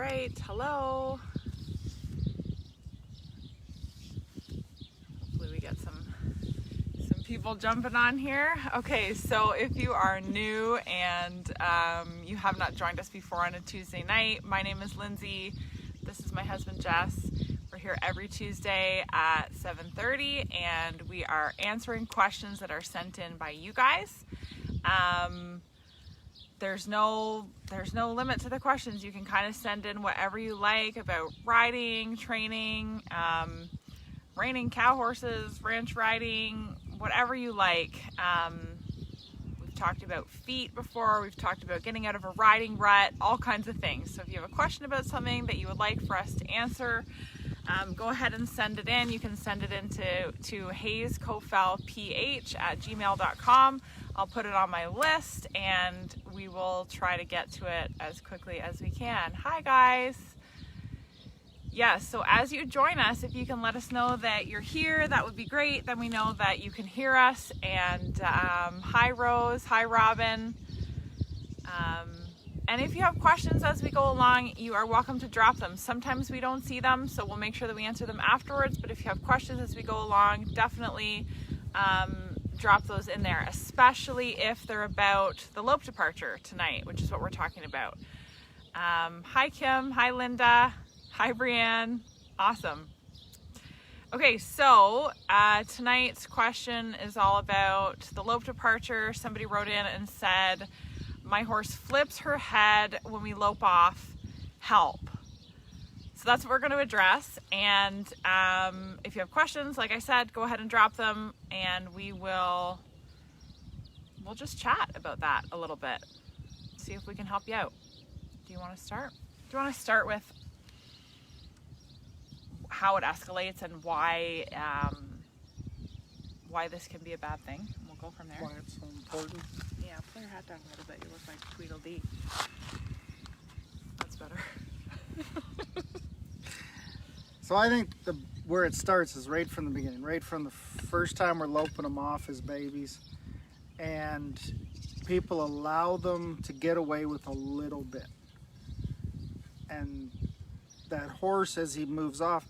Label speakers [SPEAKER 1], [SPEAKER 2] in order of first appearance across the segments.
[SPEAKER 1] right, hello. Hopefully we get some people jumping on here. Okay, so if you are new and you have not joined us before on a Tuesday night, my name is Lindsay. This is my husband Jess. We're here every Tuesday at 7:30 and we are answering questions that are sent in by you guys. There's no limit to the questions. You can kind of send in whatever you like about riding, training, reining cow horses, ranch riding, whatever you like. We've talked about feet before. We've talked about getting out of a riding rut, all kinds of things. So if you have a question about something that you would like for us to answer, go ahead and send it in. You can send it into hayescofelph@gmail.com. I'll put it on my list and we will try to get to it as quickly as we can. Hi guys. Yes, so as you join us, if you can let us know that you're here, that would be great. Then we know that you can hear us. And hi Rose, hi Robin. And if you have questions as we go along, you are welcome to drop them. Sometimes we don't see them, so we'll make sure that we answer them afterwards. But if you have questions as we go along, definitely drop those in there, especially if they're about the lope departure tonight, which is what we're talking about. Hi Kim, hi Linda, hi Brianne, awesome. Okay, so tonight's question is all about the lope departure. Somebody wrote in and said, my horse flips her head when we lope off, help. So that's what we're going to address. And if you have questions, like I said, go ahead and drop them and we'll just chat about that a little bit. See if we can help you out. Do you want to start? Do you want to start with how it escalates and why this can be a bad thing? And we'll go from there.
[SPEAKER 2] Why it's so important.
[SPEAKER 1] Yeah, pull your hat down a little bit. You look like Tweedledee. That's better.
[SPEAKER 2] So I think where it starts is right from the beginning, right from the first time we're loping them off as babies, and people allow them to get away with a little bit. And that horse, as he moves off,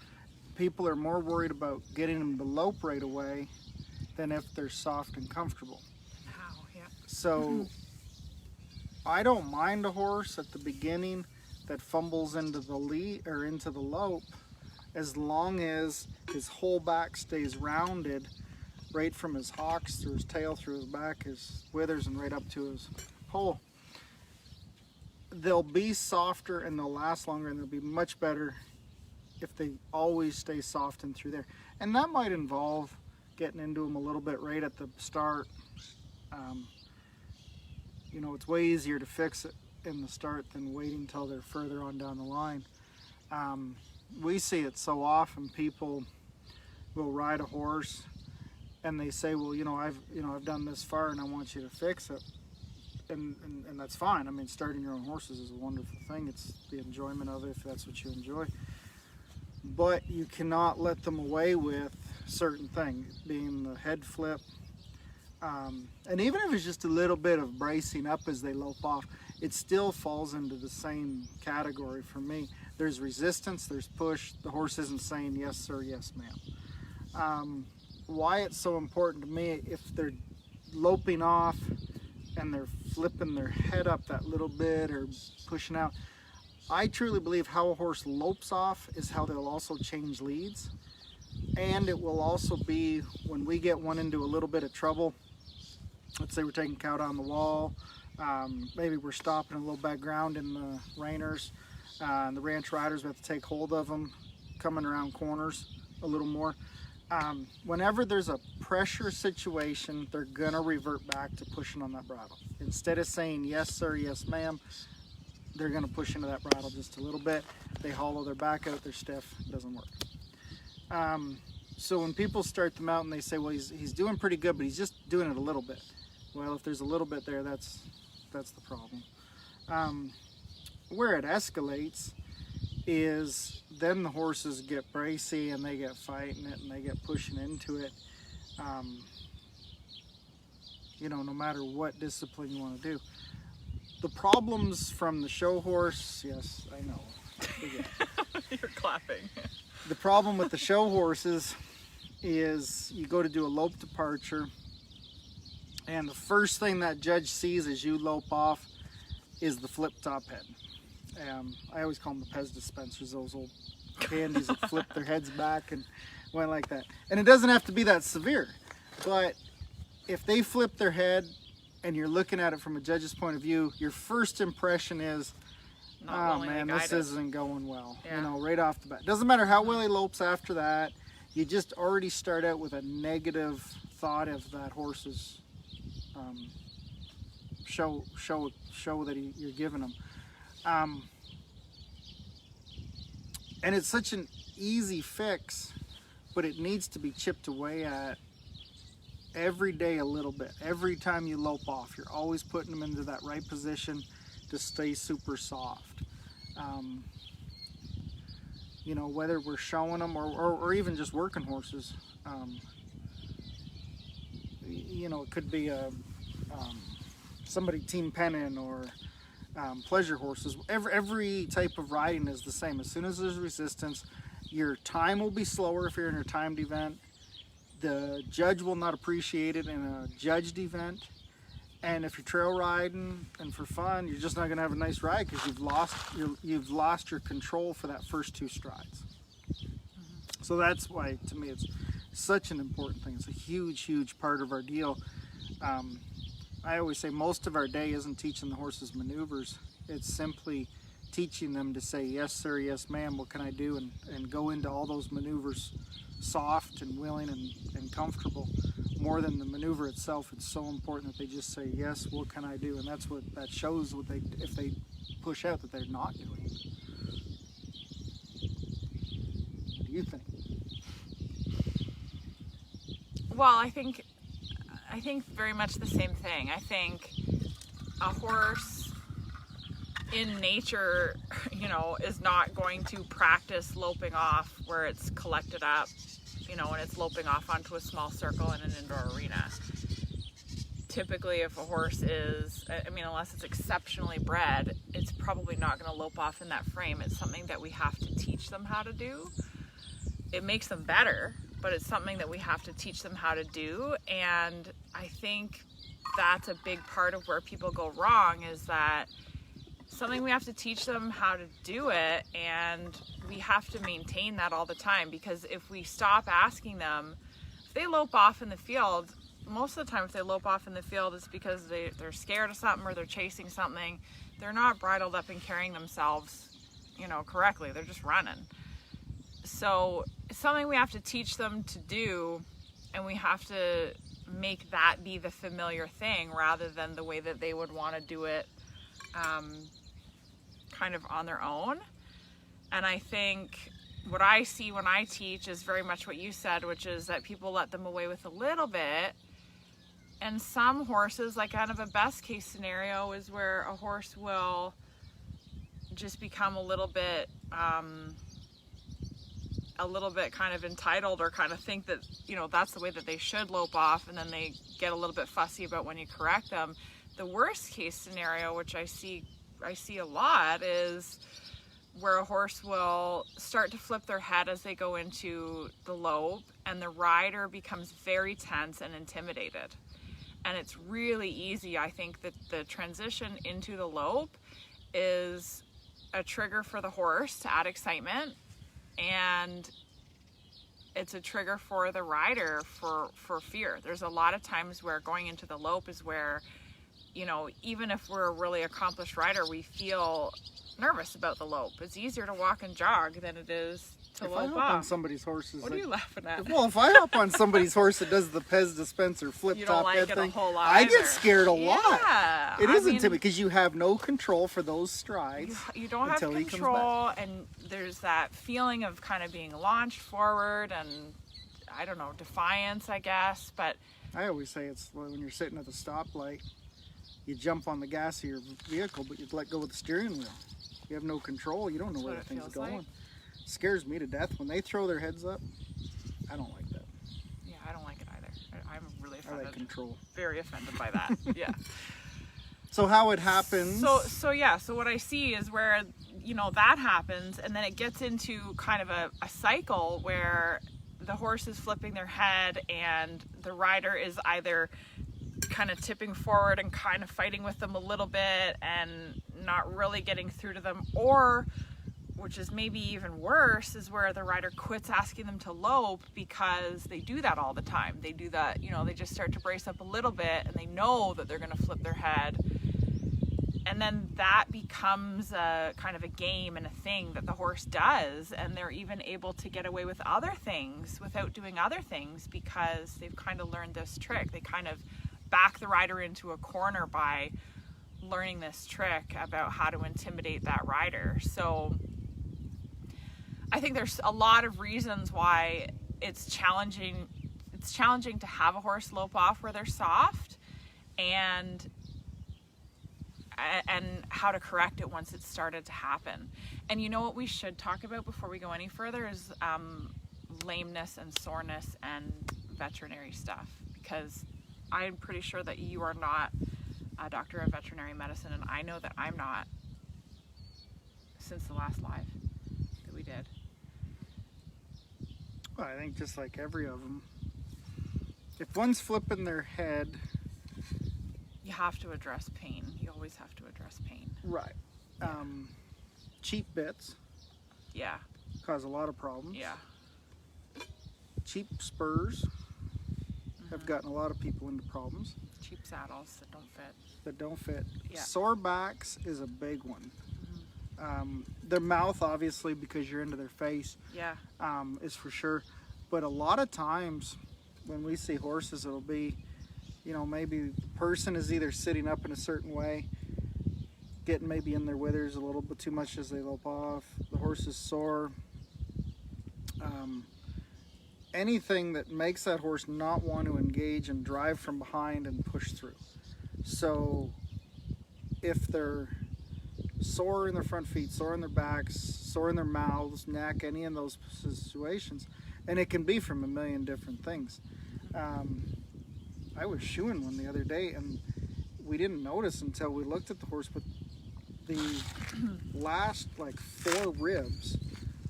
[SPEAKER 2] people are more worried about getting him to lope right away than if they're soft and comfortable.
[SPEAKER 1] Wow, yeah.
[SPEAKER 2] So I don't mind a horse at the beginning that fumbles into the lead or into the lope, as long as his whole back stays rounded, right from his hocks through his tail, through his back, his withers, and right up to his pole. They'll be softer and they'll last longer, and they'll be much better if they always stay soft and through there. And that might involve getting into them a little bit right at the start. You know, it's way easier to fix it in the start than waiting until they're further on down the line. We see it so often. People will ride a horse and they say, well, I've done this far and I want you to fix it. And that's fine. I mean, starting your own horses is a wonderful thing. It's the enjoyment of it if that's what you enjoy. But you cannot let them away with certain things, being the head flip. And even if it's just a little bit of bracing up as they lope off, it still falls into the same category for me. There's resistance, there's push. The horse isn't saying yes sir, yes ma'am. Why it's so important to me, if they're loping off and they're flipping their head up that little bit or pushing out, I truly believe how a horse lopes off is how they'll also change leads. And it will also be when we get one into a little bit of trouble. Let's say we're taking cow down the wall, maybe we're stopping a little bad ground in the reiners, and the ranch riders, we have to take hold of them coming around corners a little more. Whenever there's a pressure situation, they're gonna revert back to pushing on that bridle. Instead of saying yes sir, yes ma'am, they're gonna push into that bridle just a little bit. They hollow their back out, they're stiff, it doesn't work. So when people start them out and they say, well, he's doing pretty good, but he's just doing it a little bit. Well, if there's a little bit there, that's the problem. Where it escalates is then the horses get bracy and they get fighting it and they get pushing into it. No matter what discipline you want to do. The problems from the show horse, yes, I know.
[SPEAKER 1] You're clapping.
[SPEAKER 2] The problem with the show horses is you go to do a lope departure, and the first thing that judge sees as you lope off is the flip top head. I always call them the Pez dispensers, those old candies that flip their heads back and went like that. And it doesn't have to be that severe, but if they flip their head and you're looking at it from a judge's point of view, your first impression is, oh man, this isn't going well.
[SPEAKER 1] Yeah.
[SPEAKER 2] You know, right off the bat. Doesn't matter how well he lopes after that, you just already start out with a negative thought of that horse's show that you're giving him. And it's such an easy fix, but it needs to be chipped away at every day a little bit. Every time you lope off, you're always putting them into that right position to stay super soft. You know, whether we're showing them or even just working horses, you know, it could be somebody team penning or pleasure horses. Every type of riding is the same. As soon as there's resistance, your time will be slower if you're in a timed event. The judge will not appreciate it in a judged event. And if you're trail riding and for fun, you're just not going to have a nice ride because you've lost your control for that first two strides. So that's why, to me, it's such an important thing. It's a huge part of our deal. I always say most of our day isn't teaching the horses maneuvers. It's simply teaching them to say, yes sir, yes ma'am, what can I do? And go into all those maneuvers soft and willing and comfortable. More than the maneuver itself, it's so important that they just say, yes, what can I do? And that's what that shows what if they push out that they're not doing. What do you think?
[SPEAKER 1] Well, I think very much the same thing. I think a horse in nature, you know, is not going to practice loping off where it's collected up, you know, and it's loping off onto a small circle in an indoor arena. Typically, if a horse is, I mean, unless it's exceptionally bred, it's probably not going to lope off in that frame. It's something that we have to teach them how to do. It makes them better, but it's something that we have to teach them how to do. And I think that's a big part of where people go wrong, is that something we have to teach them how to do it, and we have to maintain that all the time, because if we stop asking them, if they lope off in the field, most of the time if they lope off in the field, it's because they're scared of something or they're chasing something. They're not bridled up and carrying themselves, you know, correctly. They're just running. So it's something we have to teach them to do, and we have to make that be the familiar thing rather than the way that they would want to do it kind of on their own. And I think what I see when I teach is very much what you said, which is that people let them away with a little bit. And some horses, like kind of a best case scenario, is where a horse will just become a little bit kind of entitled, or kind of think that, you know, that's the way that they should lope off, and then they get a little bit fussy about when you correct them. The worst case scenario, which I see a lot, is where a horse will start to flip their head as they go into the lope, and the rider becomes very tense and intimidated. And it's really easy, I think, that the transition into the lope is a trigger for the horse to add excitement, and it's a trigger for the rider for fear. There's a lot of times where going into the lope is where, you know, even if we're a really accomplished rider, we feel nervous about the lope. It's easier to walk and jog than it is to lope
[SPEAKER 2] If I hop on somebody's horses,
[SPEAKER 1] What are you laughing at?
[SPEAKER 2] Well, if I hop on somebody's horse that does the Pez dispenser flip
[SPEAKER 1] You don't
[SPEAKER 2] top
[SPEAKER 1] like
[SPEAKER 2] head
[SPEAKER 1] it
[SPEAKER 2] thing,
[SPEAKER 1] a whole lot
[SPEAKER 2] I get
[SPEAKER 1] either.
[SPEAKER 2] scared a lot.
[SPEAKER 1] Yeah,
[SPEAKER 2] It
[SPEAKER 1] I
[SPEAKER 2] is
[SPEAKER 1] mean,
[SPEAKER 2] intimidating because you have no control for those strides.
[SPEAKER 1] You don't have
[SPEAKER 2] until he comes
[SPEAKER 1] control, and there's that feeling of kind of being launched forward, and I don't know, defiance, I guess. But
[SPEAKER 2] I always say it's when you're sitting at the stoplight, you jump on the gas of your vehicle, but you let go of the steering wheel. You have no control. You don't know where the thing's going.
[SPEAKER 1] Like.
[SPEAKER 2] Scares me to death when they throw their heads up. I don't like that.
[SPEAKER 1] Yeah, I don't like it either. I'm really offended.
[SPEAKER 2] I like control.
[SPEAKER 1] Very offended by that. Yeah.
[SPEAKER 2] So how it happens?
[SPEAKER 1] So what I see is where you know, that happens, and then it gets into kind of a cycle where the horse is flipping their head and the rider is either kind of tipping forward and kind of fighting with them a little bit and not really getting through to them, or, which is maybe even worse, is where the rider quits asking them to lope because they do that all the time. They do that, you know, they just start to brace up a little bit and they know that they're going to flip their head. And then that becomes a kind of a game and a thing that the horse does, and they're even able to get away with other things without doing other things because they've kind of learned this trick. They kind of back the rider into a corner by learning this trick about how to intimidate that rider. So I think there's a lot of reasons why it's challenging to have a horse lope off where they're soft, and how to correct it once it's started to happen. And you know what we should talk about before we go any further is lameness and soreness and veterinary stuff, because I'm pretty sure that you are not a doctor of veterinary medicine, and I know that I'm not, since the last live that we did.
[SPEAKER 2] Well, I think just like every of them, if one's flipping their head,
[SPEAKER 1] you have to address pain. You always have to address pain.
[SPEAKER 2] right. Cheap bits
[SPEAKER 1] Yeah.
[SPEAKER 2] cause a lot of problems.
[SPEAKER 1] Yeah.
[SPEAKER 2] Cheap spurs have gotten a lot of people into problems
[SPEAKER 1] Cheap saddles that don't fit.
[SPEAKER 2] that don't fit.
[SPEAKER 1] Yeah.
[SPEAKER 2] Sore backs is a big one. Their mouth, obviously, because you're into their face,
[SPEAKER 1] Yeah.
[SPEAKER 2] is for sure. But a lot of times when we see horses, it'll be, you know, maybe the person is either sitting up in a certain way, getting maybe in their withers a little bit too much as they lope off. The horse is sore. Anything that makes that horse not want to engage and drive from behind and push through. So if they're sore in their front feet, sore in their backs, sore in their mouths, neck, any of those situations, and it can be from a million different things. I was shoeing one the other day and we didn't notice until we looked at the horse, but the last like 4 ribs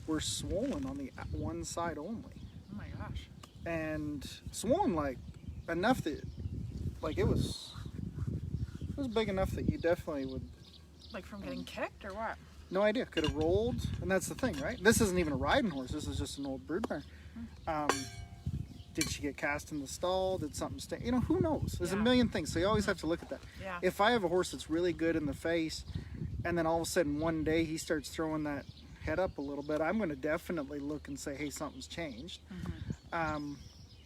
[SPEAKER 2] were swollen on the one side only.
[SPEAKER 1] Oh my gosh.
[SPEAKER 2] And swollen like enough that like it was big enough that you definitely would,
[SPEAKER 1] Like from getting kicked or what?
[SPEAKER 2] no idea, could have rolled. And that's the thing, right? This isn't even a riding horse, this is just an old broodmare. Did she get cast in the stall? Did something stay? You know, who knows? There's a million things, so you always have to look at that.
[SPEAKER 1] Yeah.
[SPEAKER 2] If I have a horse that's really good in the face, and then all of a sudden one day he starts throwing that head up a little bit, I'm going to definitely look and say, hey, something's changed.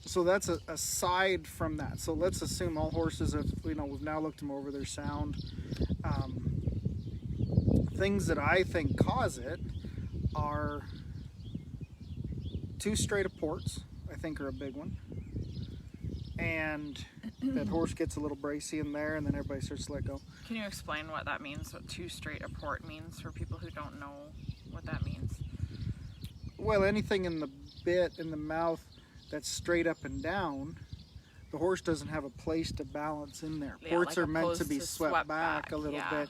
[SPEAKER 2] So that's aside from that. So let's assume all horses have, you know, we've now looked them over, they're sound. Things that I think cause it are too straight of ports, I think, are a big one. And that horse gets a little bracy in there and then everybody starts to let go.
[SPEAKER 1] Can you explain what that means, what too straight a port means for people who don't know what that means?
[SPEAKER 2] Well, anything in the bit, in the mouth, that's straight up and down, the horse doesn't have a place to balance in there.
[SPEAKER 1] Yeah,
[SPEAKER 2] Ports
[SPEAKER 1] like
[SPEAKER 2] are meant to be
[SPEAKER 1] opposed to
[SPEAKER 2] swept back a little
[SPEAKER 1] yeah.
[SPEAKER 2] bit.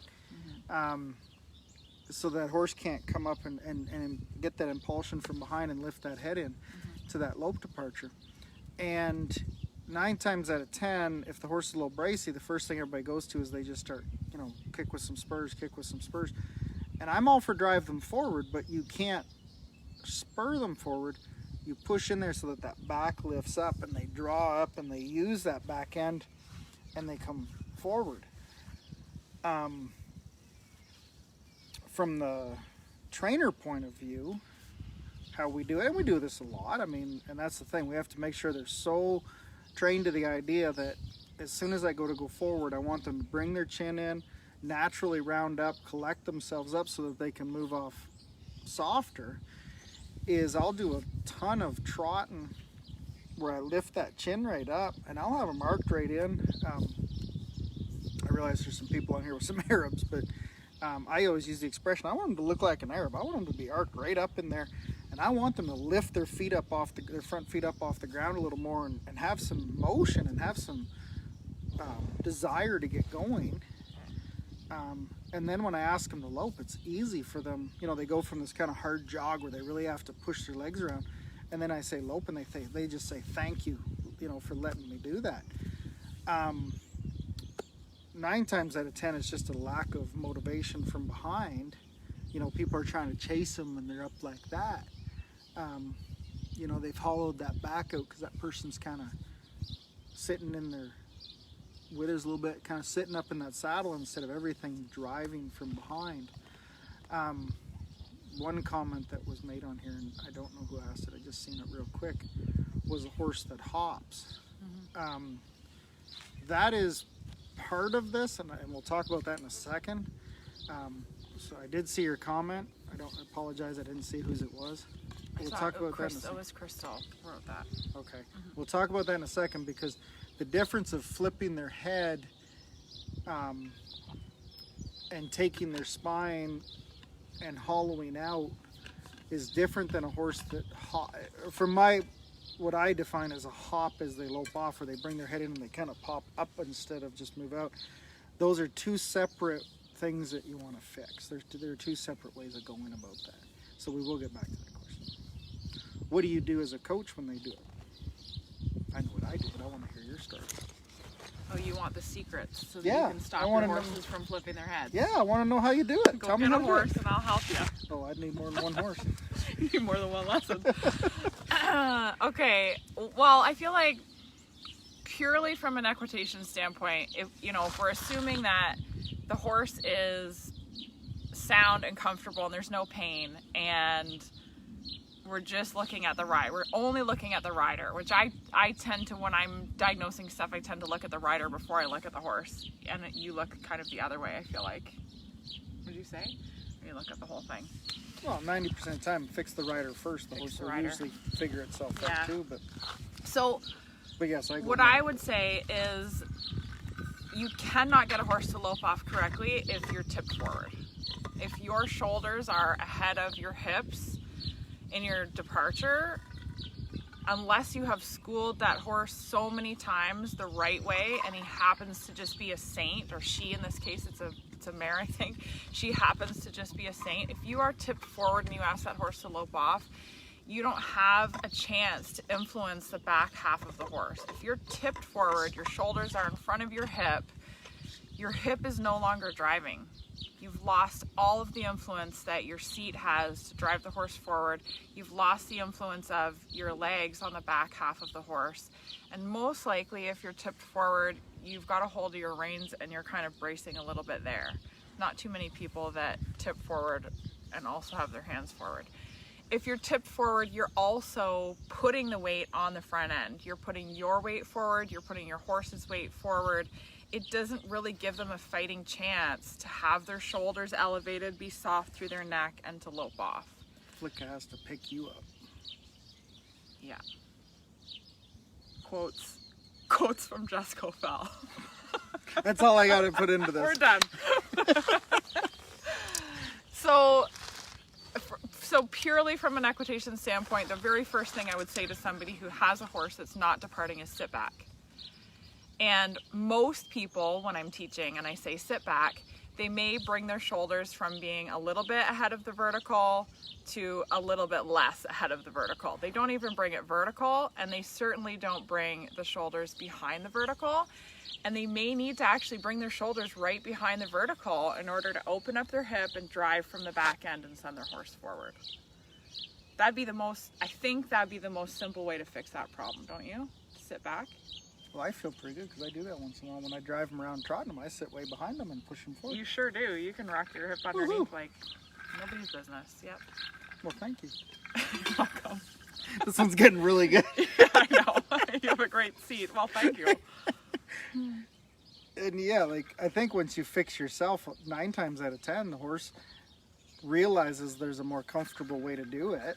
[SPEAKER 2] So that horse can't come up and get that impulsion from behind and lift that head in to that lope departure. And 9 times out of 10, if the horse is a little bracy, the first thing everybody goes to is they just start, you know, kick with some spurs. And I'm all for drive them forward, but you can't spur them forward. You push in there so that that back lifts up and they draw up and they use that back end and they come forward. From the trainer point of view, how we do it, and we do this a lot, I mean, and that's the thing, we have to make sure they're so trained to the idea that as soon as I go forward, I want them to bring their chin in, naturally round up, collect themselves up so that they can move off softer. Is I'll do a ton of trotting where I lift that chin right up and I'll have them arced right in. I realize there's some people on here with some Arabs, but I always use the expression, I want them to look like an Arab. I want them to be arced right up in there, and I want them to lift their feet up off their front feet up off the ground a little more and have some motion and have some desire to get going. And then when I ask them to lope, it's easy for them. You know, they go from this kind of hard jog where they really have to push their legs around. And then I say lope, and they just say thank you, you know, for letting me do that. 9 times out of 10, it's just a lack of motivation from behind. You know, people are trying to chase them and they're up like that. You know, they've hollowed that back out because that person's kind of sitting in their withers a little bit, kind of sitting up in that saddle instead of everything driving from behind. One comment that was made on here, and I don't know who asked it, I just seen it real quick, was a horse that hops. That is part of this, and we'll talk about that in a second. So I did see your comment. I apologize, I didn't see whose it was. We'll talk about that in a second.
[SPEAKER 1] It was Crystal wrote that.
[SPEAKER 2] Okay. We'll talk about that in a second, because the difference of flipping their head and taking their spine and hollowing out is different than a horse that what I define as a hop as they lope off, where they bring their head in and they kind of pop up instead of just move out. Those are two separate things that you want to fix. There are two separate ways of going about that. So we will get back to that question. What do you do as a coach when they do it? I know what I do, but I want to hear your story.
[SPEAKER 1] Oh, you want the secrets so that
[SPEAKER 2] Yeah,
[SPEAKER 1] you can stop
[SPEAKER 2] I
[SPEAKER 1] your
[SPEAKER 2] wanna
[SPEAKER 1] horses from flipping their heads.
[SPEAKER 2] Yeah, I want to know how you do it.
[SPEAKER 1] Go
[SPEAKER 2] Tell me
[SPEAKER 1] get
[SPEAKER 2] how
[SPEAKER 1] a
[SPEAKER 2] to do it.
[SPEAKER 1] horse and I'll help you.
[SPEAKER 2] Oh, I'd need more than one horse.
[SPEAKER 1] You need more than one lesson. Okay, well, I feel like purely from an equitation standpoint, if we're assuming that the horse is sound and comfortable and there's no pain, and we're just looking at the ride. We're only looking at the rider, which I tend to, when I'm diagnosing stuff, I tend to look at the rider before I look at the horse. And you look kind of the other way, I feel like. What did you say? Or you look at the whole thing?
[SPEAKER 2] Well, 90% of the time, fix the rider first. The horse will usually figure itself out too. But yes,
[SPEAKER 1] what I would say is you cannot get a horse to lope off correctly if you're tipped forward. If your shoulders are ahead of your hips in your departure, unless you have schooled that horse so many times the right way and he happens to just be a saint, or she, in this case it's a mare, I think, she happens to just be a saint. If you are tipped forward and you ask that horse to lope off, you don't have a chance to influence the back half of the horse. If you're tipped forward, your shoulders are in front of your hip is no longer driving. You've lost all of the influence that your seat has to drive the horse forward. You've lost the influence of your legs on the back half of the horse. And most likely, if you're tipped forward, you've got a hold of your reins and you're kind of bracing a little bit there. Not too many people that tip forward and also have their hands forward. If you're tipped forward, you're also putting the weight on the front end. You're putting your weight forward, you're putting your horse's weight forward. It doesn't really give them a fighting chance to have their shoulders elevated, be soft through their neck, and to lope off.
[SPEAKER 2] Flicka has to pick you up.
[SPEAKER 1] Yeah. Quotes from Jessica Fell.
[SPEAKER 2] That's all I got to put into this.
[SPEAKER 1] We're done. So purely from an equitation standpoint, the very first thing I would say to somebody who has a horse that's not departing is sit back. And most people, when I'm teaching and I say sit back, they may bring their shoulders from being a little bit ahead of the vertical to a little bit less ahead of the vertical. They don't even bring it vertical, and they certainly don't bring the shoulders behind the vertical. And they may need to actually bring their shoulders right behind the vertical in order to open up their hip and drive from the back end and send their horse forward. I think that'd be the most simple way to fix that problem, don't you? Sit back.
[SPEAKER 2] Well, I feel pretty good because I do that once in a while. When I drive them around trotting them, I sit way behind them and push them forward.
[SPEAKER 1] You sure do. You can rock your hip underneath like nobody's business. Yep.
[SPEAKER 2] Well, thank you.
[SPEAKER 1] You're welcome.
[SPEAKER 2] This one's getting really good.
[SPEAKER 1] Yeah, I know. You have a great seat. Well, thank you.
[SPEAKER 2] And yeah, I think once you fix yourself, 9 times out of 10, the horse realizes there's a more comfortable way to do it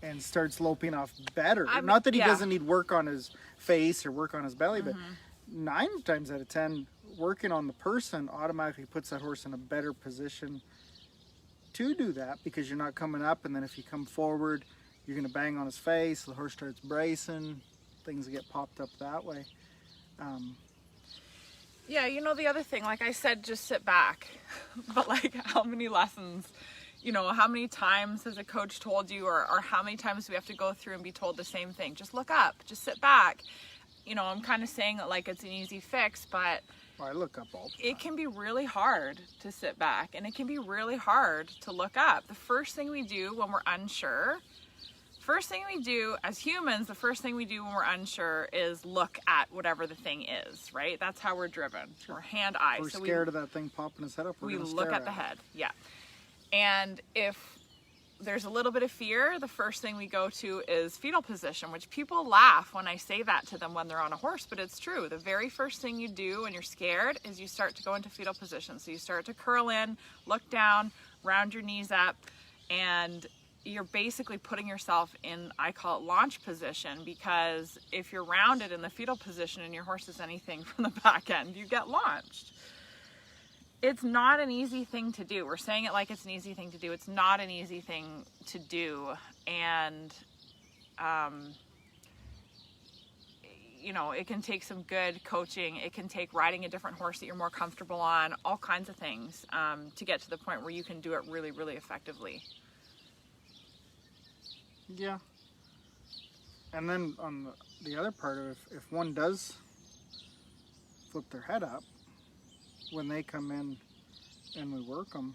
[SPEAKER 2] and starts loping off better. Not that he doesn't need work on his face or work on his belly, but 9 times out of 10, working on the person automatically puts that horse in a better position to do that, because you're not coming up, and then if you come forward, you're going to bang on his face, the horse starts bracing, things get popped up that way.
[SPEAKER 1] Yeah, you know, the other thing, like I said, just sit back. But like, how many lessons, you know, how many times has a coach told you, or how many times do we have to go through and be told the same thing? Just look up, just sit back. You know, I'm kind of saying it like it's an easy fix, but
[SPEAKER 2] Well, I look up all the time.
[SPEAKER 1] it can be really hard to sit back, and it can be really hard to look up. The first thing we do when we're unsure, first thing we do as humans, the first thing we do when we're unsure is look at whatever the thing is, right? That's how we're driven. We're hand-eye.
[SPEAKER 2] We're
[SPEAKER 1] So
[SPEAKER 2] scared of that thing popping its head up.
[SPEAKER 1] we
[SPEAKER 2] We're gonna
[SPEAKER 1] look
[SPEAKER 2] stare
[SPEAKER 1] at the
[SPEAKER 2] it.
[SPEAKER 1] head. Yeah. And if there's a little bit of fear, the first thing we go to is fetal position, which people laugh when I say that to them when they're on a horse, but it's true. The very first thing you do when you're scared is you start to go into fetal position. So you start to curl in, look down, round your knees up, and you're basically putting yourself in, I call it launch position, because if you're rounded in the fetal position and your horse is anything from the back end, you get launched. It's not an easy thing to do. We're saying it like it's an easy thing to do. It's not an easy thing to do. And, you know, it can take some good coaching. It can take riding a different horse that you're more comfortable on, all kinds of things, to get to the point where you can do it really, really effectively.
[SPEAKER 2] Yeah. And then on the other part of it, if one does flip their head up, when they come in and we work them,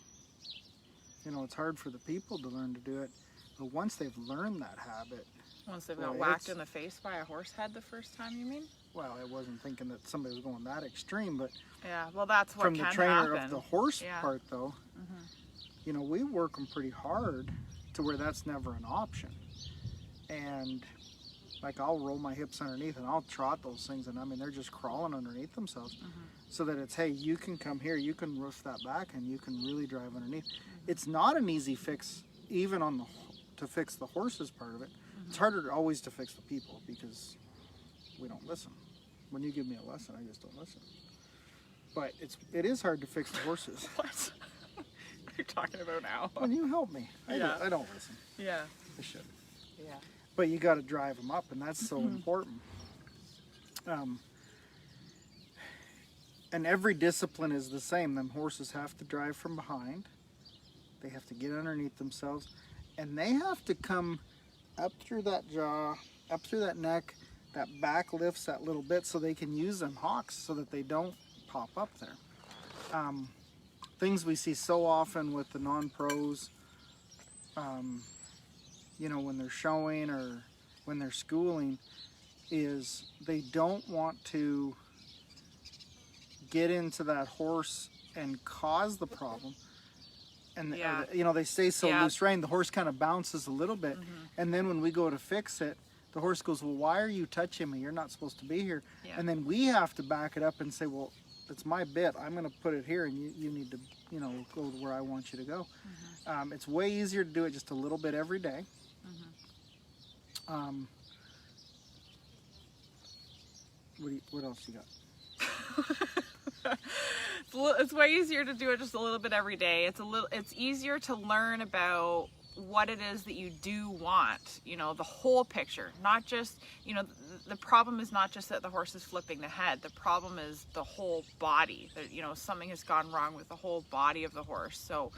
[SPEAKER 2] you know, it's hard for the people to learn to do it. But once they've learned that habit,
[SPEAKER 1] Once they've
[SPEAKER 2] Well,
[SPEAKER 1] got whacked
[SPEAKER 2] it's-
[SPEAKER 1] in the face by a horse head the first time, you mean?
[SPEAKER 2] well, I wasn't thinking that somebody was going that extreme, but
[SPEAKER 1] Yeah, well, that's what
[SPEAKER 2] from
[SPEAKER 1] can
[SPEAKER 2] the trainer
[SPEAKER 1] happen.
[SPEAKER 2] of the horse
[SPEAKER 1] Yeah.
[SPEAKER 2] part though, you know, we work them pretty hard to where that's never an option. And like I'll roll my hips underneath and I'll trot those things, and I mean they're just crawling underneath themselves, so that it's, hey, you can come here, you can roof that back, and you can really drive underneath. It's not an easy fix, even on to fix the horses part of it. It's harder always to fix the people because we don't listen. When you give me a lesson, I just don't listen. But it is hard to fix the horses.
[SPEAKER 1] What? What are you talking about now?
[SPEAKER 2] When you help me,
[SPEAKER 1] Yeah.
[SPEAKER 2] I don't listen.
[SPEAKER 1] Yeah.
[SPEAKER 2] I should.
[SPEAKER 1] Yeah.
[SPEAKER 2] But you got to drive them up, and that's so important. And every discipline is the same. Them horses have to drive from behind. They have to get underneath themselves, and they have to come up through that jaw, up through that neck. That back lifts that little bit so they can use them hocks so that they don't pop up there. Things we see so often with the non-pros, you know, when they're showing or when they're schooling, is they don't want to get into that horse and cause the problem. And
[SPEAKER 1] Yeah.
[SPEAKER 2] you know, they stay so
[SPEAKER 1] Yeah.
[SPEAKER 2] loose rein, the horse kind of bounces a little bit, and then when we go to fix it, the horse goes, well, why are you touching me? You're not supposed to be here.
[SPEAKER 1] Yeah.
[SPEAKER 2] And then we have to back it up and say, well, it's my bit. I'm going to put it here, and you need to, you know, go where I want you to go. It's way easier to do it just a little bit every day. What else you got?
[SPEAKER 1] It's way easier to do it just a little bit every day. It's easier to learn about what it is that you do want, you know, the whole picture, not just, you know, the problem is not just that the horse is flipping the head. The problem is the whole body, that, you know, something has gone wrong with the whole body of the horse. So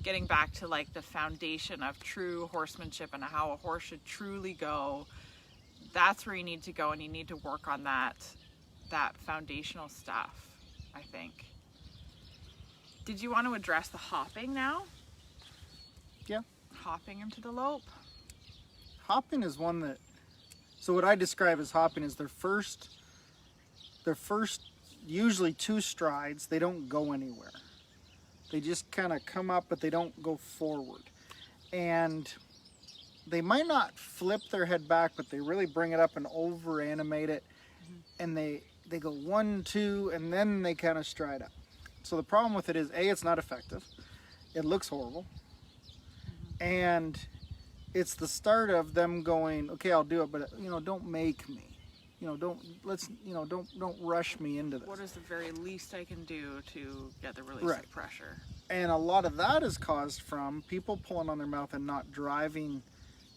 [SPEAKER 1] getting back to like the foundation of true horsemanship and how a horse should truly go, that's where you need to go, and you need to work on that foundational stuff, I think. Did you want to address the hopping now?
[SPEAKER 2] Yeah.
[SPEAKER 1] Hopping into the lope?
[SPEAKER 2] Hopping is one that, so what I describe as hopping is their first usually 2 strides, they don't go anywhere. They just kind of come up, but they don't go forward. And they might not flip their head back, but they really bring it up and over animate it. And they go 1, 2, and then they kind of stride up. So the problem with it is, A, it's not effective. It looks horrible. And it's the start of them going, okay, I'll do it, but you know, don't make me. You know, don't rush me into this.
[SPEAKER 1] What is the very least I can do to get the release
[SPEAKER 2] Right.
[SPEAKER 1] of pressure?
[SPEAKER 2] And a lot of that is caused from people pulling on their mouth and not driving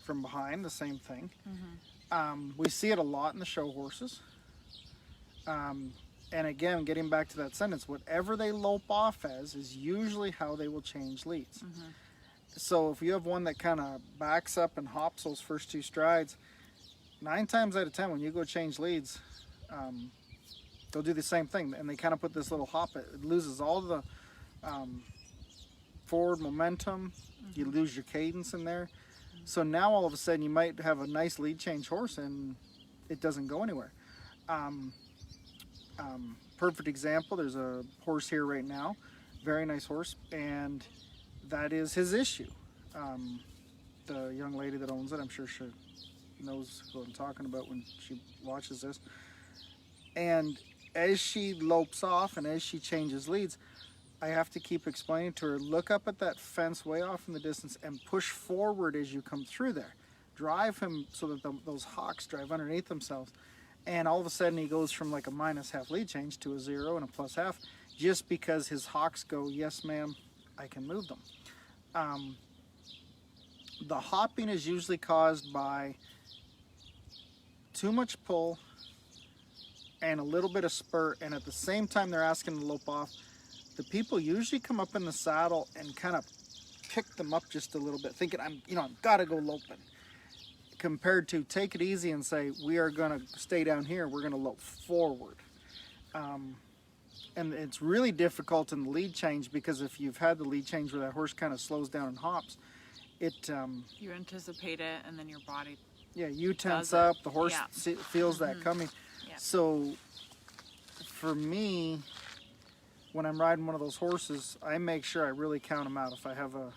[SPEAKER 2] from behind, the same thing. We see it a lot in the show horses. And again, getting back to that sentence, whatever they lope off as is usually how they will change leads. So if you have one that kind of backs up and hops those first 2 strides, 9 times out of 10 when you go change leads, they'll do the same thing, and they kind of put this little hop. It loses all the forward momentum. You lose your cadence in there. So now all of a sudden you might have a nice lead change horse and it doesn't go anywhere. Perfect example, there's a horse here right now, very nice horse, and that is his issue. The young lady that owns it, I'm sure she knows what I'm talking about when she watches this. And as she lopes off and as she changes leads, I have to keep explaining to her, look up at that fence way off in the distance and push forward as you come through there. Drive him so that those hocks drive underneath themselves. And all of a sudden he goes from like a -1/2 lead change to a 0 and a +1/2 just because his hocks go, yes ma'am, I can move them. The hopping is usually caused by too much pull and a little bit of spurt, and at the same time they're asking to lope off, the people usually come up in the saddle and kind of pick them up just a little bit, thinking I've got to go loping. Compared to take it easy and say, we are going to stay down here, we're going to lope forward. And it's really difficult in the lead change, because if you've had the lead change where that horse kind of slows down and hops,
[SPEAKER 1] you anticipate it, and then your body
[SPEAKER 2] you tense up, the horse feels that coming. So for me, when I'm riding one of those horses, I make sure I really count them out. If I have a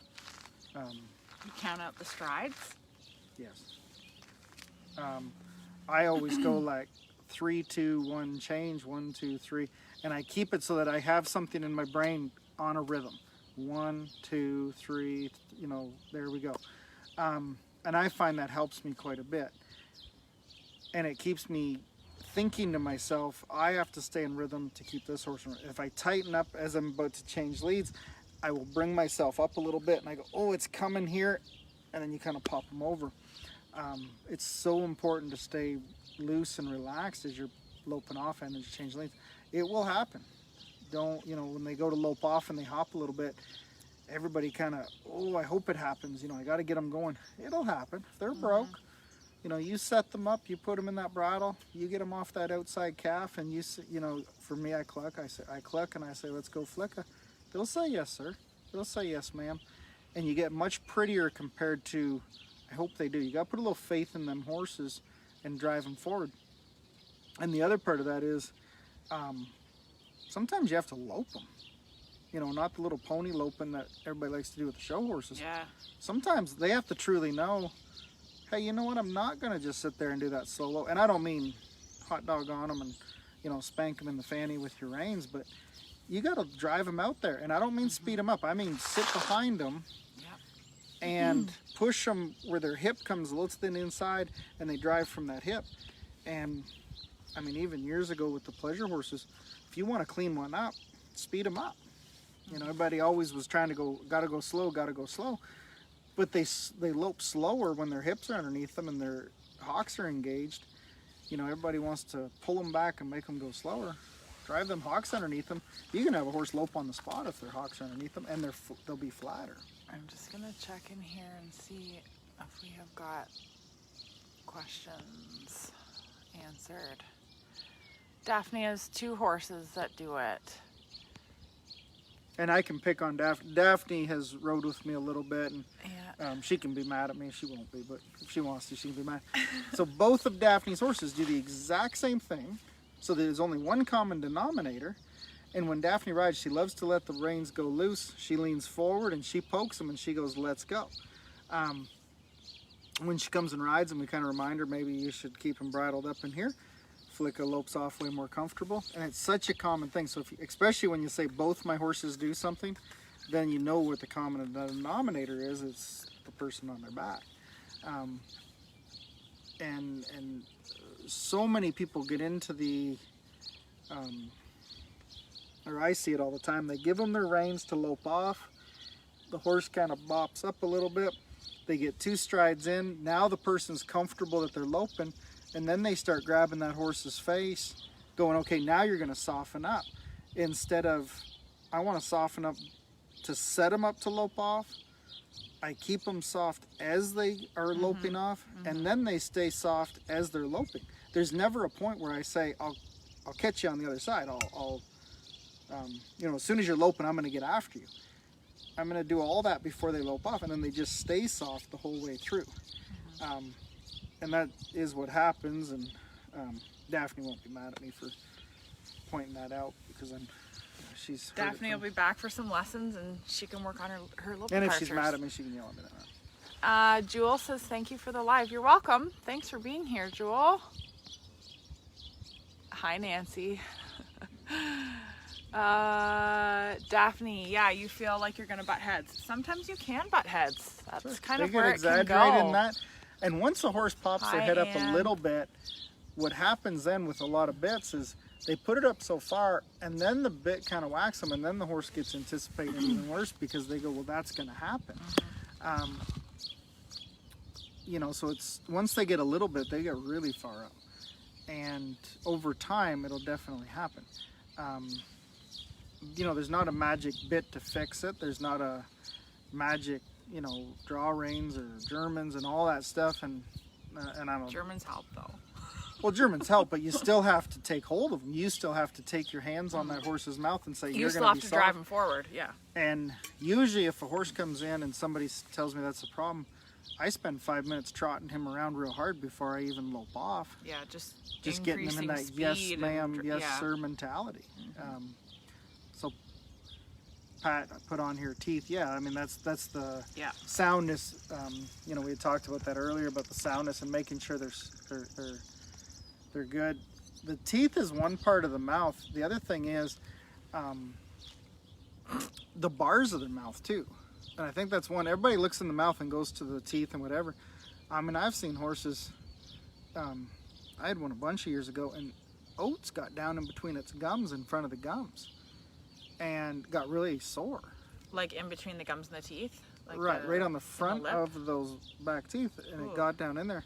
[SPEAKER 1] you count out the strides?
[SPEAKER 2] Yes. I always go like 3, 2, 1 change, 1, 2, 3, and I keep it so that I have something in my brain on a rhythm. 1, 2, 3, there we go. And I find that helps me quite a bit. And it keeps me thinking to myself, I have to stay in rhythm to keep this horse in rhythm. If I tighten up as I'm about to change leads, I will bring myself up a little bit and I go, oh, it's coming here, and then you kind of pop them over. It's so important to stay loose and relaxed as you're loping off and as you change lanes. It will happen. Don't, when they go to lope off and they hop a little bit, everybody kind of, oh, I hope it happens. I got to get them going. It'll happen. If they're broke, you set them up, you put them in that bridle, you get them off that outside calf, and for me, I cluck. I cluck and I say, let's go flicka. They'll say yes, sir. They'll say yes, ma'am. And you get much prettier compared to, I hope they do. You got to put a little faith in them horses and drive them forward. And the other part of that is, sometimes you have to lope them. Not the little pony loping that everybody likes to do with the show horses.
[SPEAKER 1] Yeah.
[SPEAKER 2] Sometimes they have to truly know, hey, you know what? I'm not going to just sit there and do that solo. And I don't mean hot dog on them and, spank them in the fanny with your reins, but you got to drive them out there. And I don't mean speed them up. I mean sit behind them and push them where their hip comes a little to the inside, and they drive from that hip. And I mean, even years ago with the pleasure horses, if you want to clean one up, speed them up. Everybody always was trying to go, gotta go slow. But they lope slower when their hips are underneath them and their hocks are engaged. Everybody wants to pull them back and make them go slower. Drive them hocks underneath them. You can have a horse lope on the spot if their hocks are underneath them, and they'll be flatter.
[SPEAKER 1] I'm just gonna check in here and see if we have got questions answered. Daphne has 2 horses that do it.
[SPEAKER 2] And I can pick on Daphne. Daphne has rode with me a little bit, and
[SPEAKER 1] Yeah.
[SPEAKER 2] she can be mad at me. She won't be, but if she wants to, she can be mad. So both of Daphne's horses do the exact same thing. So there's only one common denominator. And when Daphne rides, she loves to let the reins go loose. She leans forward and she pokes them and she goes, let's go. When she comes and rides, and we kind of remind her, maybe you should keep them bridled up in here, Flicka lopes off way more comfortable. And it's such a common thing. So especially when you say both my horses do something, then you know what the common denominator is. It's the person on their back. And so many people get into the, or I see it all the time, they give them their reins to lope off. The horse kind of bops up a little bit. They get 2 strides in. Now the person's comfortable that they're loping, and then they start grabbing that horse's face, going, okay, now you're going to soften up. Instead of, I want to soften up to set them up to lope off, I keep them soft as they are loping off, and then they stay soft as they're loping. There's never a point where I say, I'll catch you on the other side. I'll you know, as soon as you're loping, I'm going to get after you. I'm going to do all that before they lope off, and then they just stay soft the whole way through. And that is what happens, and Daphne won't be mad at me for pointing that out, because she's
[SPEAKER 1] Daphne will be back for some lessons, and she can work on her lope
[SPEAKER 2] and if
[SPEAKER 1] departures.
[SPEAKER 2] she's mad at me, she can yell at me then.
[SPEAKER 1] Jewel says, thank you for the live. You're welcome. Thanks for being here, Jewel. Hi, Nancy. Daphne, yeah, you feel like you're gonna butt heads. Sometimes you can butt heads. That's kind of where it can go.
[SPEAKER 2] In that. And once a horse pops their head up a little bit, what happens then with a lot of bits is they put it up so far, and then the bit kind of whacks them, and then the horse gets anticipating even worse, because they go, well, that's going to happen. You know, so it's, once they get a little bit, they get really far up, and over time it'll definitely happen. You know, there's not a magic bit to fix it. There's not a magic, you know, draw reins or Germans and all that stuff, and I don't.
[SPEAKER 1] Germans help though.
[SPEAKER 2] Well, Germans help, but you still have to take hold of them. You still have to take your hands on that horse's mouth and say, you're going to be soft.
[SPEAKER 1] You still have to drive them forward, yeah.
[SPEAKER 2] And usually if a horse comes in and somebody tells me that's a problem, I spend 5 minutes trotting him around real hard before I even lope off.
[SPEAKER 1] Yeah, just
[SPEAKER 2] getting him in that yes ma'am, yes sir mentality. So Pat put on here teeth. Yeah, I mean that's the soundness. You know, we had talked about that earlier, about the soundness and making sure they're good. The teeth is one part of the mouth. The other thing is the bars of their mouth too. And I think that's one. Everybody looks in the mouth and goes to the teeth and whatever. I mean, I've seen horses. I had one a bunch of years ago, and oats got down in between its gums, in front of the gums, and got really sore.
[SPEAKER 1] Like in between the gums and the teeth? Like
[SPEAKER 2] right on the front of those back teeth, and it got down in there.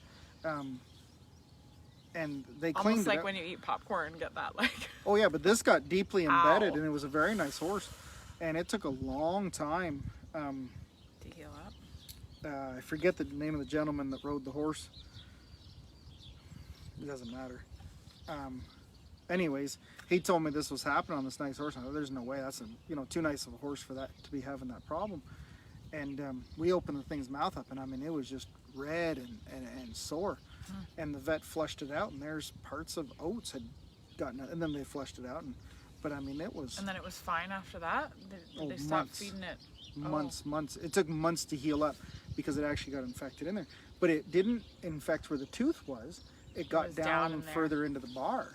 [SPEAKER 2] And they cleaned
[SPEAKER 1] almost
[SPEAKER 2] it
[SPEAKER 1] like
[SPEAKER 2] up.
[SPEAKER 1] when you eat popcorn, get that like.
[SPEAKER 2] Oh yeah, but this got deeply embedded, and it was a very nice horse, and it took a long time
[SPEAKER 1] to heal up.
[SPEAKER 2] I forget the name of the gentleman that rode the horse. It doesn't matter. Anyways, he told me this was happening on this nice horse. I thought, there's no way. That's too nice of a horse for that to be having that problem. And we opened the thing's mouth up, and I mean, it was just red and sore. And the vet flushed it out, and there's parts of oats had gotten it, and then they flushed it out. But I mean, it was.
[SPEAKER 1] And then it was fine after that. Did they stop feeding it?
[SPEAKER 2] Months. It took months to heal up because it actually got infected in there. But it didn't infect where the tooth was. It got down further into the bar.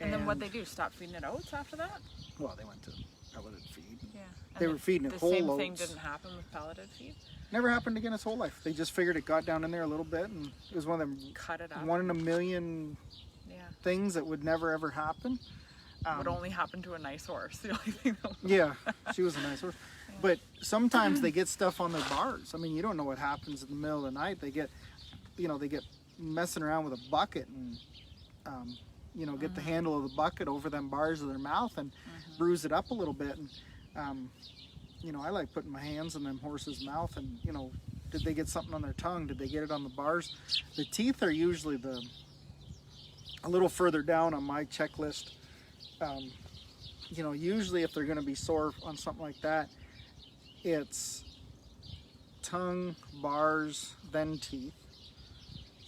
[SPEAKER 1] And then what'd they do? Stop feeding it oats after that?
[SPEAKER 2] Well, they went to pelleted feed.
[SPEAKER 1] Yeah.
[SPEAKER 2] They were feeding it whole oats.
[SPEAKER 1] The same thing didn't happen with pelleted feed?
[SPEAKER 2] Never happened again his whole life. They just figured it got down in there a little bit, and it was one of them
[SPEAKER 1] cut it up.
[SPEAKER 2] 1 in a million things that would never ever happen.
[SPEAKER 1] Would only happen to a nice horse. The only thing that
[SPEAKER 2] yeah, she was a nice horse. Yeah. But sometimes they get stuff on their bars. I mean, you don't know what happens in the middle of the night. They get, they get messing around with a bucket and, get the handle of the bucket over them bars of their mouth and bruise it up a little bit. And, I like putting my hands in them horses' mouth and, did they get something on their tongue? Did they get it on the bars? The teeth are usually a little further down on my checklist. Usually if they're going to be sore on something like that, it's tongue, bars, then teeth.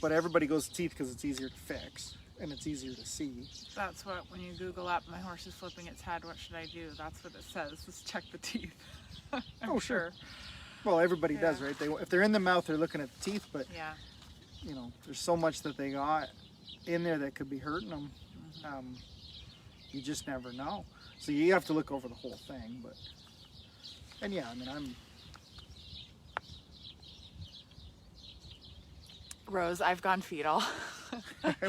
[SPEAKER 2] But everybody goes to teeth because it's easier to fix and it's easier to see.
[SPEAKER 1] That's what, when you Google up, my horse is flipping its head, what should I do? That's what it says, just check the teeth. I'm sure.
[SPEAKER 2] Well, everybody does, right? If they're in the mouth, they're looking at the teeth, but there's so much that they got in there that could be hurting them. You just never know. So you have to look over the whole thing, and yeah, I mean,
[SPEAKER 1] Rose, I've gone fetal.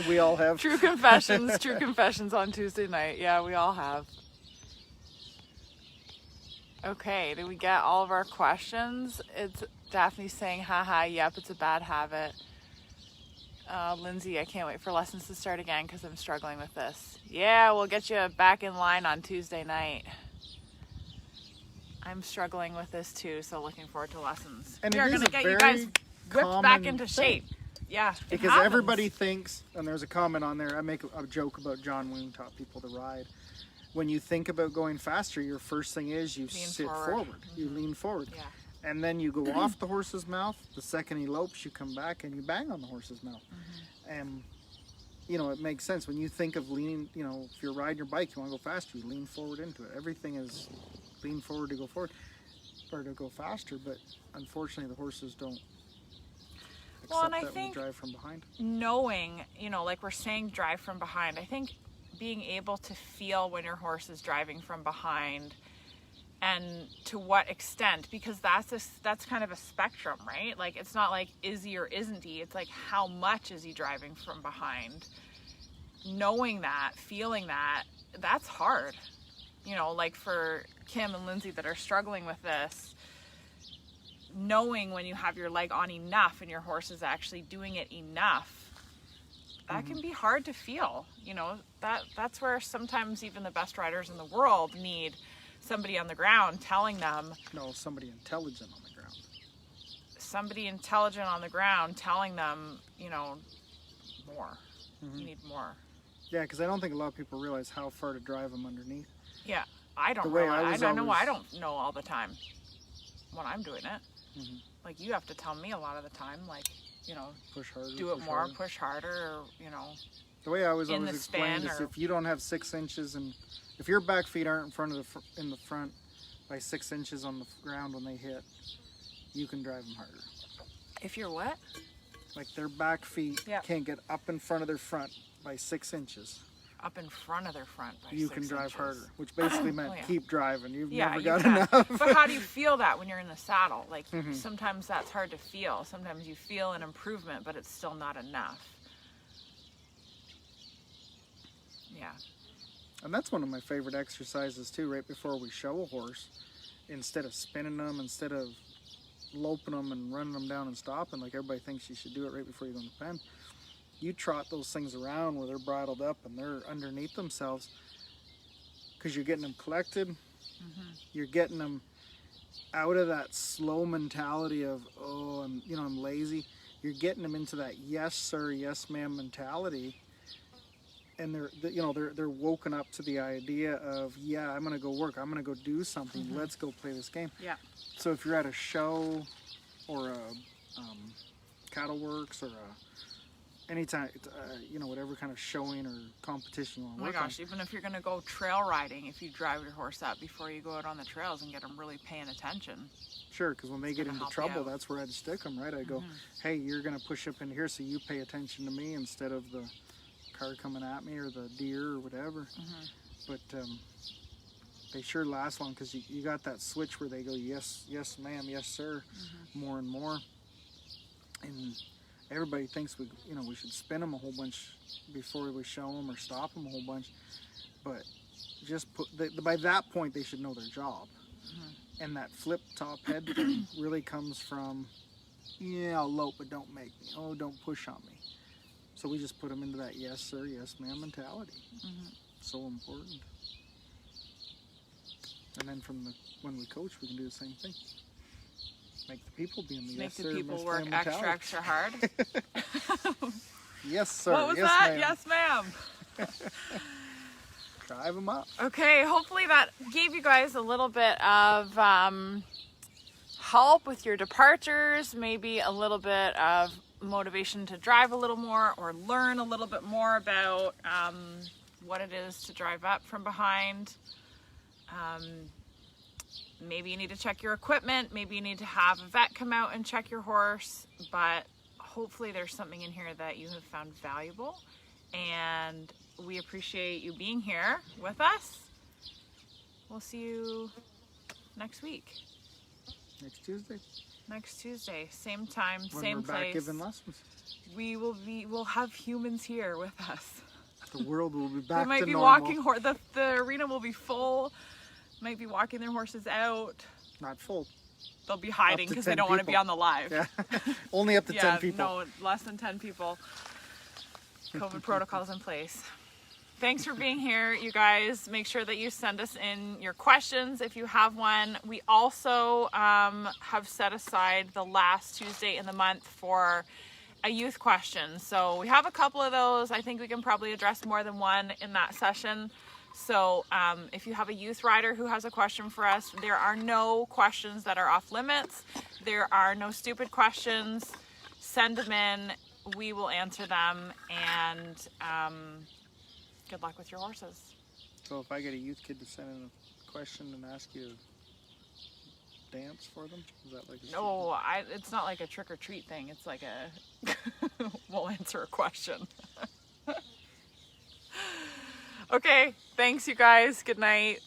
[SPEAKER 2] We all have.
[SPEAKER 1] True confessions on Tuesday night. Yeah, we all have. Okay, did we get all of our questions? It's Daphne saying, haha, yep, it's a bad habit. Lindsay, I can't wait for lessons to start again because I'm struggling with this. Yeah, we'll get you back in line on Tuesday night. I'm struggling with this too, so looking forward to lessons.
[SPEAKER 2] And
[SPEAKER 1] we are going to get you guys whipped back into shape. Yeah,
[SPEAKER 2] because everybody thinks, and there's a comment on there, I make a joke about John Woon taught people to ride. When you think about going faster, your first thing is you sit forward. You lean forward.
[SPEAKER 1] Yeah.
[SPEAKER 2] And then you go off the horse's mouth. The second he lopes, you come back and you bang on the horse's mouth. And, you know, it makes sense. When you think of leaning, you know, if you're riding your bike, you want to go faster, you lean forward into it. Everything is lean forward to go forward or to go faster, but unfortunately the horses don't accept that when you drive from behind.
[SPEAKER 1] Knowing, you know, like we're saying drive from behind, I think being able to feel when your horse is driving from behind and to what extent, because that's kind of a spectrum, right? Like it's not like is he or isn't he, it's like how much is he driving from behind. Knowing that, feeling that, that's hard. You know, like for Kim and Lindsay that are struggling with this, knowing when you have your leg on enough and your horse is actually doing it enough, that can be hard to feel. You know, that's where sometimes even the best riders in the world need somebody on the ground telling them.
[SPEAKER 2] No, somebody intelligent on the ground.
[SPEAKER 1] Somebody intelligent on the ground telling them, you know, more. You need more.
[SPEAKER 2] Yeah, because I don't think a lot of people realize how far to drive them underneath.
[SPEAKER 1] Yeah, I don't realize. I don't know all the time when I'm doing it. Like you have to tell me a lot of the time, like, you know,
[SPEAKER 2] push harder,
[SPEAKER 1] do it more, push harder, or, you know.
[SPEAKER 2] The way I was always explained is if you don't have 6 inches and if your back feet aren't in front of in the front by 6 inches on the ground when they hit, you can drive them harder.
[SPEAKER 1] If you're what?
[SPEAKER 2] Like their back feet can't get up in front of their front by 6 inches.
[SPEAKER 1] Up in front of their front by 6 inches.
[SPEAKER 2] You can drive harder, which basically meant keep driving. You've never got enough.
[SPEAKER 1] But how do you feel that when you're in the saddle? Like sometimes that's hard to feel. Sometimes you feel an improvement, but it's still not enough. Yeah.
[SPEAKER 2] And that's one of my favorite exercises too, right before we show a horse. Instead of spinning them, instead of loping them and running them down and stopping, like everybody thinks you should do it right before you go in the pen. You trot those things around where they're bridled up and they're underneath themselves, because you're getting them collected. You're getting them out of that slow mentality of, oh, I'm lazy. You're getting them into that yes sir, yes ma'am mentality. And they're woken up to the idea of, yeah, I'm gonna go work, I'm gonna go do something, let's go play this game.
[SPEAKER 1] Yeah.
[SPEAKER 2] So if you're at a show or a cattle works or anytime, whatever kind of showing or competition you want to work on. Oh my gosh,
[SPEAKER 1] even if you're gonna go trail riding, if you drive your horse up before you go out on the trails and get them really paying attention.
[SPEAKER 2] Sure, because when they get into trouble, that's where I'd stick them, right? I go, hey, you're gonna push up in here, so you pay attention to me instead of the car coming at me or the deer or whatever. But they sure last long, because you got that switch where they go yes ma'am, yes sir, more and more, and everybody thinks we should spin them a whole bunch before we show them or stop them a whole bunch, but just by that point they should know their job. And that flip top head thing really comes from, yeah, I'll lope but don't make me, oh, don't push on me. So we just put them into that yes sir, yes ma'am mentality. So important. And then when we coach, we can do the same thing. Make the people be in the yes sir,
[SPEAKER 1] make the people
[SPEAKER 2] yes,
[SPEAKER 1] work extra hard.
[SPEAKER 2] Yes sir.
[SPEAKER 1] What was
[SPEAKER 2] yes,
[SPEAKER 1] that?
[SPEAKER 2] Ma'am.
[SPEAKER 1] Yes ma'am.
[SPEAKER 2] Drive them up.
[SPEAKER 1] Okay, hopefully that gave you guys a little bit of help with your departures, maybe a little bit of motivation to drive a little more or learn a little bit more about what it is to drive up from behind. Maybe you need to check your equipment, maybe you need to have a vet come out and check your horse, but hopefully there's something in here that you have found valuable, and we appreciate you being here with us. We'll see you next week. Next Tuesday, same time, same place.
[SPEAKER 2] When we're back giving lessons.
[SPEAKER 1] We'll have humans here with us.
[SPEAKER 2] The world will be back
[SPEAKER 1] they might
[SPEAKER 2] to
[SPEAKER 1] be
[SPEAKER 2] normal.
[SPEAKER 1] walking, the arena will be full, might be walking their horses out.
[SPEAKER 2] Not full.
[SPEAKER 1] They'll be hiding because they don't want to be on the live.
[SPEAKER 2] Yeah. Only up to 10 people.
[SPEAKER 1] No, less than 10 people. COVID protocols in place. Thanks for being here, you guys. Make sure that you send us in your questions if you have one. We also have set aside the last Tuesday in the month for a youth question. So we have a couple of those. I think we can probably address more than one in that session. So if you have a youth rider who has a question for us, there are no questions that are off limits. There are no stupid questions. Send them in. We will answer them. And good luck with your horses.
[SPEAKER 2] So if I get a youth kid to send in a question and ask you to dance for them, is that like a
[SPEAKER 1] No, it's not like a trick or treat thing. It's like a we'll answer a question. Okay, thanks you guys. Good night.